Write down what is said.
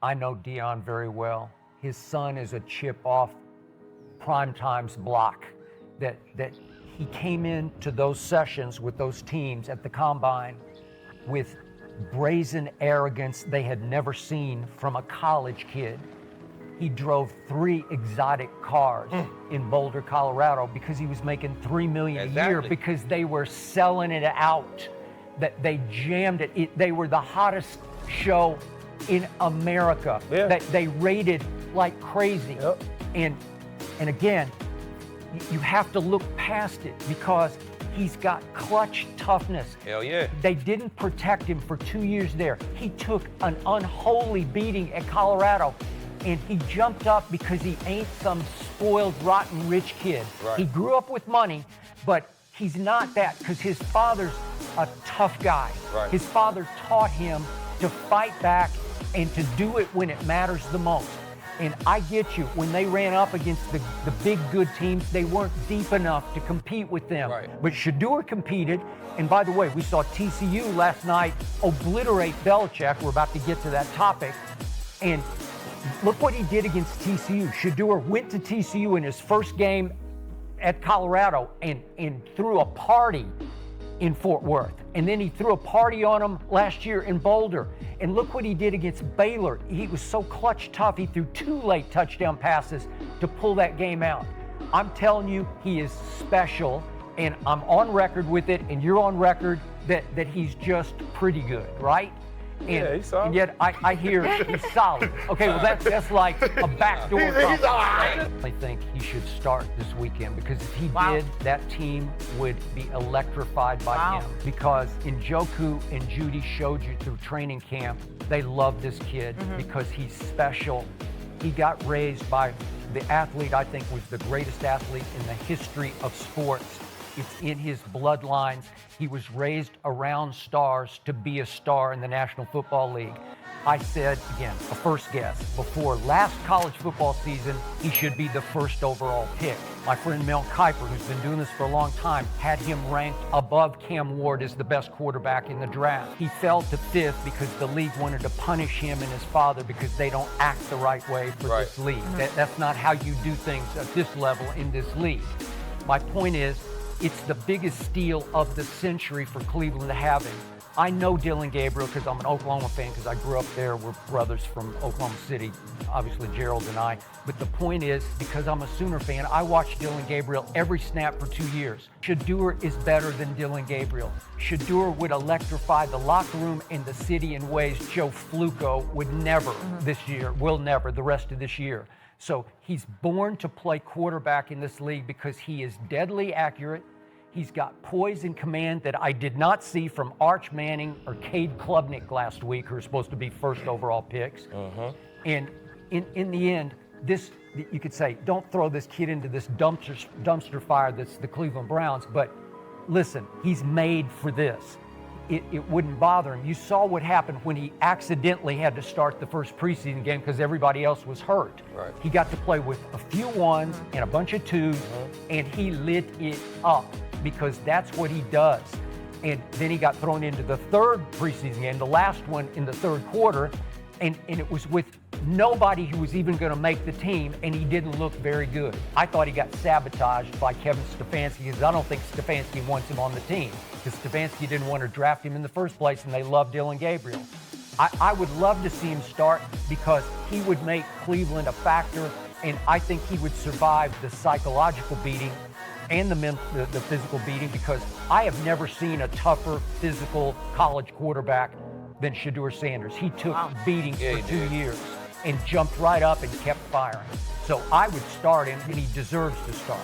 I know Deion very well. His son is a chip off Primetime's block. That he came into those sessions with those teams at the Combine with brazen arrogance they had never seen from a college kid. He drove 3 exotic cars in Boulder, Colorado, because he was making $3 million a year, because they were selling it out, that they jammed it. They were the hottest show in America, that they rated like crazy. And again, you have to look past it, because he's got clutch toughness. Hell yeah. They didn't protect him for 2 years there. He took an unholy beating at Colorado, and he jumped up because he ain't some spoiled, rotten, rich kid. Right. He grew up with money, but he's not that, because his father's a tough guy. Right. His father taught him to fight back and to do it when it matters the most. And I get you, when they ran up against the big good teams, they weren't deep enough to compete with them. Right. But Shedeur competed, and by the way, we saw TCU last night obliterate Belichick. We're about to get to that topic. And look what he did against TCU. Shedeur went to TCU in his first game at Colorado and threw a party in Fort Worth. And then he threw a party on them last year in Boulder. And look what he did against Baylor. He was so clutch tough, he threw 2 late touchdown passes to pull that game out. I'm telling you, he is special, and I'm on record with it, and you're on record that he's just pretty good, right? Yeah, he's solid. And yet I hear he's solid. Okay, well that's like a backdoor. He's all right. I think he should start this weekend, because if he did, that team would be electrified by him. Because Njoku and Judy showed you through training camp, they love this kid because he's special. He got raised by the athlete I think was the greatest athlete in the history of sports. It's in his bloodlines. He was raised around stars to be a star in the National Football League. I said, again, a first guess, before last college football season, he should be the first overall pick. My friend Mel Kiper, who's been doing this for a long time, had him ranked above Cam Ward as the best quarterback in the draft. He fell to 5th because the league wanted to punish him and his father because they don't act the right way for this league. That's not how you do things at this level in this league. My point is, it's the biggest steal of the century for Cleveland to have him. I know Dillon Gabriel because I'm an Oklahoma fan, because I grew up there. We're brothers from Oklahoma City, obviously Gerald and I. But the point is, because I'm a Sooner fan, I watched Dillon Gabriel every snap for 2 years. Shedeur is better than Dillon Gabriel. Shedeur would electrify the locker room and the city in ways Joe Fluco would never this year, will never the rest of this year. So he's born to play quarterback in this league because he is deadly accurate. He's got poise and command that I did not see from Arch Manning or Cade Klubnik last week, who are supposed to be first overall picks. And in the end, this, you could say, don't throw this kid into this dumpster fire that's the Cleveland Browns, but listen, he's made for this. It wouldn't bother him. You saw what happened when he accidentally had to start the first preseason game because everybody else was hurt. Right. He got to play with a few ones and a bunch of twos, and he lit it up because that's what he does. And then he got thrown into the 3rd preseason game, the last one in the 3rd quarter, and it was with nobody who was even going to make the team, and he didn't look very good. I thought he got sabotaged by Kevin Stefanski, because I don't think Stefanski wants him on the team, because Stefanski didn't want to draft him in the first place, and they loved Dillon Gabriel. I would love to see him start, because he would make Cleveland a factor, and I think he would survive the psychological beating and the physical beating, because I have never seen a tougher physical college quarterback than Shedeur Sanders. He took beatings for 2 years and jumped right up and kept firing. So I would start him, and he deserves to start.